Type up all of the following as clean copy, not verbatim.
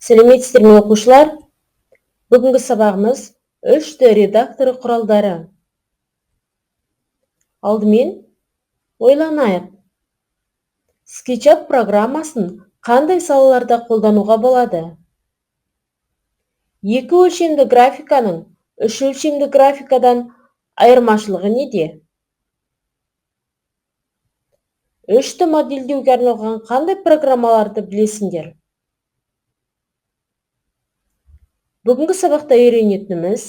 Сәлеметсіздер ме оқушылар? Бүгінгі сабағымыз 3D редакторы құралдары. Алдымен ойланайық. SketchUp программасын қандай салаларда қолдануға болады? Екі өлшемді графиканың үш өлшемді графикадан айырмашылығы неде? 3D модельдеуге арналған қандай программаларды білесіңдер? Бүгінгі сабақта үйренетініміз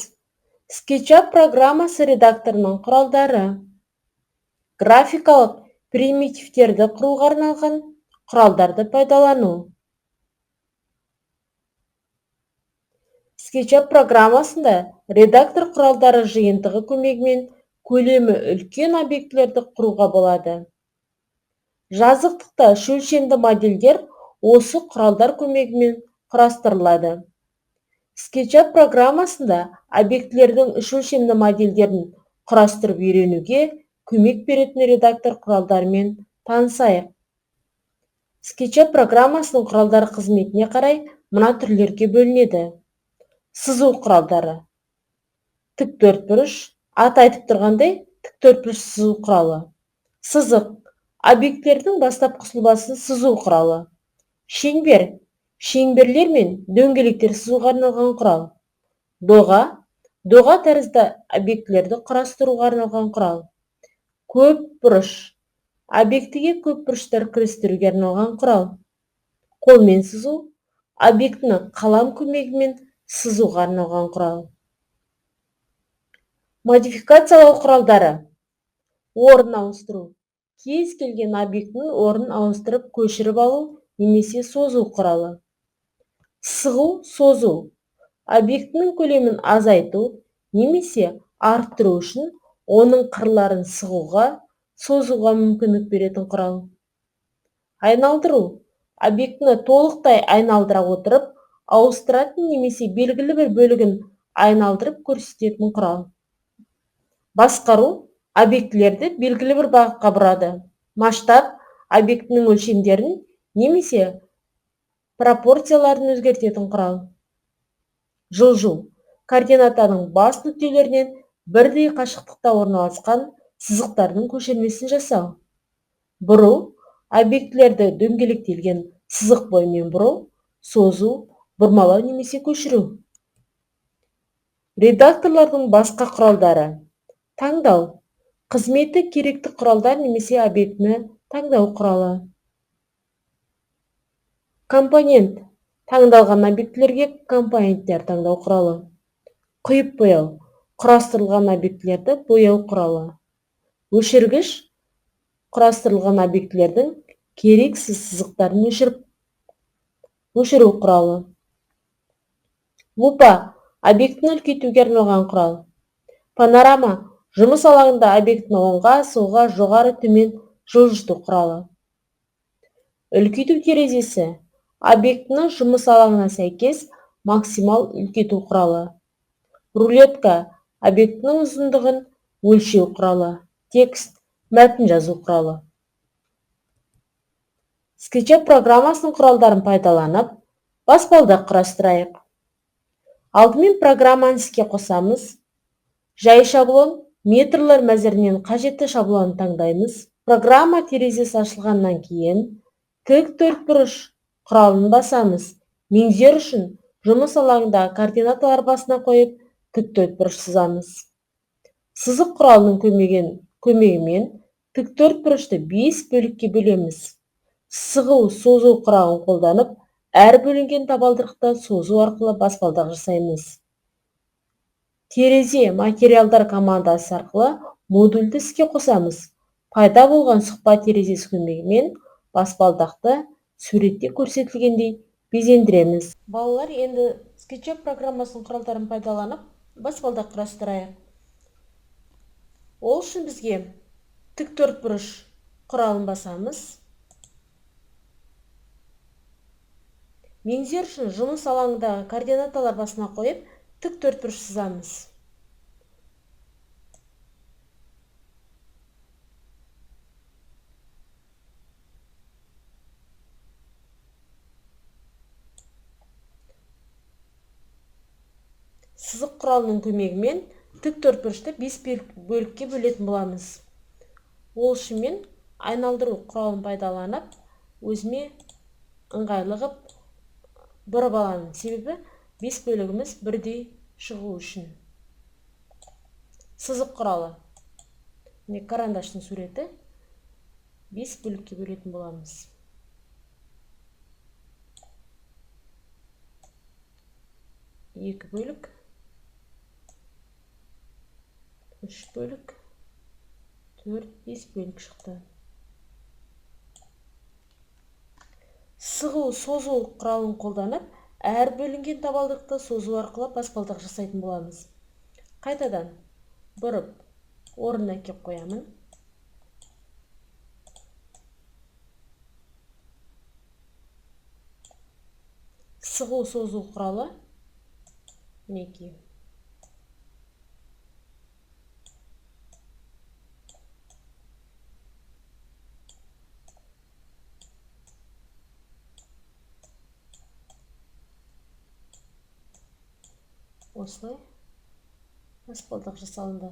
SketchUp программасы редакторының құралдары, графикалық примитивтерді құруға арналған құралдарды пайдалану. SketchUp программасында редактор құралдары жиынтығы көмегімен көлемі үлкен объектілерді құруға болады. Жазықтықта үш өлшемді модельдер осы құралдар көмегімен құрастырылады. SketchUp программасында объектілердің үш өлшемді модельдерін құрастырып үйренуге көмек беретін редактор құралдарымен танысайық. SketchUp программасының құралдары қызметіне қарай мына түрлерге бөлінеді. Сызу құралдары. Тіктөртбұрыш, аты айтып тұрғандай, тіктөртбұрыш сызу құралы. Сызық. Объектілердің бастапқы сұлбасын сызу құралы. Шеңбер. Шеңберлер мен дөңгелектер сызуға арналған құрал. Доға. Доға тәрізді объектілерді құрастыруға арналған құрал. Көп бұрыш. Объектіге көп бұрыштар кірістіруге арналған құрал. Қолмен сызу. Объектіні қалам көмегімен сызуға арналған құрал. Модификациялау құралдары. Орын ауыстыру. Кез келген объектінің орнын ауыстырып көшіріп алу немесе созу құралы. Сығу, созу. Объектінің көлемін азайту немесе арттыру үшін оның қырларын сығуға, созуға мүмкіндік беретін құрал. Айналдыру. Объектіні толықтай айналдыра отырып, ауыстыратын немесе белгілі бір бөлігін айналдырып көрсететін құрал. Басқару. Объектілерді белгілі бір бағытқа бұрады. Масштаб. Объектінің өлшемдерін немесе пропорцияларын өзгертетін құрал. Жылжу. Координатаның бас нүктелерінен бірдей қашықтықта орналасқан сызықтардың көшірмесін жасау. Бұру. Объектілерді дөңгелектелген сызық бойымен бұру, созу, бұрмалау немесе көшіру. Редакторлардың басқа құралдары. Таңдау. Қызметі керекті құралдар немесе объектіні таңдау құралы. Компонент. Таңдалған объектілерге компоненттер таңдау құралы. Құйып бояу. Құрастырылған объектілерді бояу құралы. Өшіргіш. Құрастырылған объектілердің керексіз сызықтарын өшіру құралы. Лупа. Объектіні үлкейтуге арналған құрал. Панорама. Жұмыс алаңында объектіні оңға, солға, жоғары, төмен жылжыту құралы. Үлкейту терезесі. Объектіні жұмыс алаңына сәйкес максимал үлкейту құралы. Рулетка. Объектінің ұзындығын өлшеу құралы. Текст. Мәтін жазу құралы. SketchUp программасының құралдарын пайдаланып, баспалдақ құрастырайық. Алдымен программаны іске қосамыз. Жай шаблон. Метрлер мәзірінен қажетті шаблонын таңдаймыз. Программа терезесі ашылғаннан кейін тік төртбұрыш құралын басамыз. Меңзер үшін жұмыс алаңында координаталар басына қойып, тік төртбұрыш сызамыз. Сызық құралының көмегімен тік төртбұрышты 5 бөлікке бөлеміз. Сығу, созу құралын қолданып, әр бөлінген табалдырықты созу арқылы баспалдақ жасаймыз. Терезе материалдар командасы арқылы модульді іске қосамыз. Пайда болған сұқпа терезесі көмегімен баспалдақты суретте көрсетілгендей безендіреміз. Балалар, енді SketchUp программасының құралдарын пайдаланып, баспалдақ құрастырайық. Ол үшін бізге тік төртбұрыш құралын басамыз. Меңзер үшін жұмыс алаңында координаталар басына қойып, тік төртбұрыш сызамыз. сызық құралының көмегімен тік төртбұрышты 5 бөлікке бөлетін боламыз. Ол үшін мен айналдыру құралын пайдаланып, өзіме ыңғайлы ғып бұрып аламын. Себебі 5 бөлігіміз бірдей шығу үшін. Сызық құралы. Карандаштың суреті 5 бөлікке бөлетін боламыз. 2 бөлік, 3 бөлік, 4-5 бөлік шықты. Сығу, созу құралын қолданып, әр бөлінген табалдырықты созу арқылы баспалдақ жасайтын боламыз. Қайтадан бұрып, орнына әкеп қоямын. Сығу, созу құралы мінекей. Осылай баспалдақ жасалынды.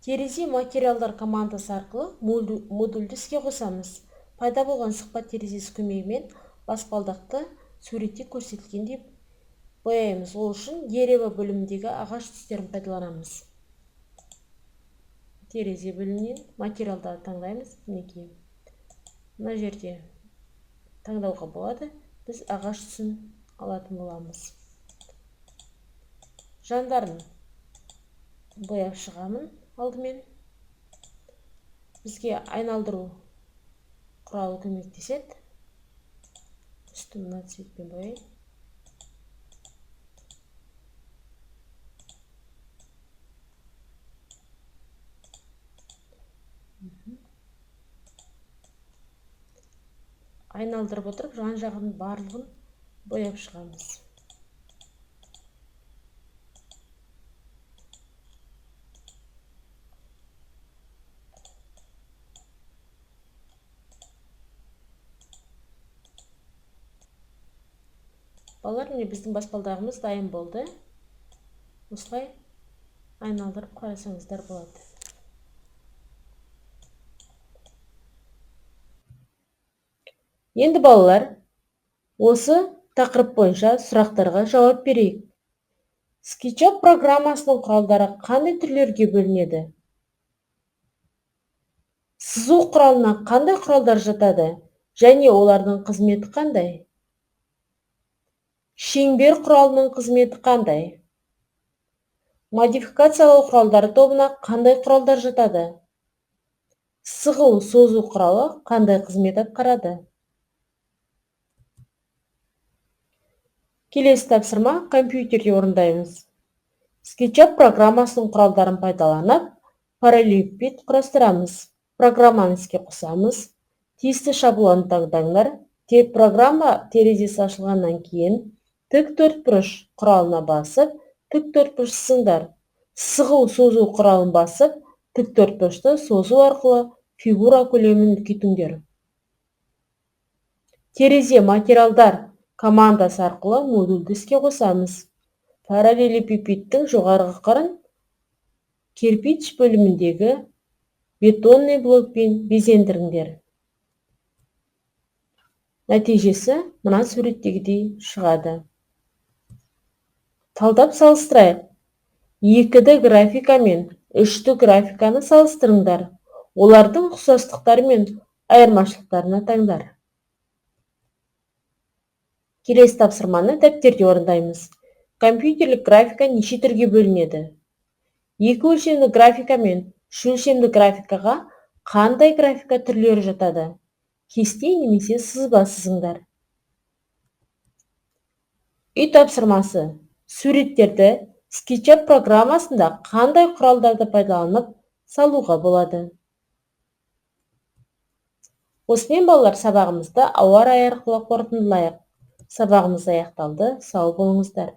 Терезе материалдар командасы арқылы модульді іске қосамыз. Пайда болған сұхбат терезесі көмегімен баспалдақты суретте көрсетілгендей бояймыз. Ол үшін дерево бөліміндегі ағаш түстерін пайдаланамыз. Терезе бөлімінен материалды таңдаймыз. Мінекей. Мына жерде таңдауға болады. Біз ағаш түсін алатын боламыз. Жандарын бояп шығамын алдымен. Бізге айналдыру құралы көмектеседі. Үстін мына цветпен бояйын. Айналдырып отырып, жан-жағын барлығын бояп шығамыз. Балалар, міне біздің баспалдағымыз дайын болды. Осылай айналдырып қарасаңыздар болады. Енді балалар, осы тақырып бойынша сұрақтарға жауап берейік. SketchUp программасының құралдары қандай түрлерге бөлінеді? Сызу құралына қандай құралдар жатады? Және олардың қызметі қандай? Шеңбер құралының қызметі қандай? Модификациялау құралдары тобына қандай құралдар жатады? Сығу, созу құралы қандай қызмет атқарады? Келесі тапсырма компьютерде орындаймыз. SketchUp программасының құралдарын пайдаланып, параллелепипед құрастырамыз. Программаны іске қосамыз. Тиісті шаблонын таңдаңдар. Программа терезесі ашылғаннан кейін тік төртбұрыш құралына басып, тік төртбұрыш сызыңдар. Сығу, созу құралын басып, тік төртбұрышты созу арқылы фигура көлемін үлкейтіңдер. Терезе материалдар командасы арқылы модульді іске қосамыз. Параллелепипедтің жоғарғы қырын кирпич бөліміндегі бетонный блокпен безендіріңдер. Нәтижесі мына суреттегідей шығады. Талдап салыстырайық. 2D графика мен 3D графиканы салыстырыңдар. Олардың ұқсастықтары мен айырмашылықтарына таңдар. Келесі тапсырманы дәптерде орындаймыз. Компьютерлік графика неше түрге бөлінеді? 2 өлшемді графика мен 3 өлшемді графикаға қандай графика түрлері жатады? Кесте немесе сызба сызыңдар. Үй тапсырмасы. Суреттерді SketchUp программасында қандай құралдарды пайдаланып салуға болады? Осымен балалар, сабағымызды ауа райы арқылы қорытындылайық. Сабағымыз аяқталды. Сау болыңыздар.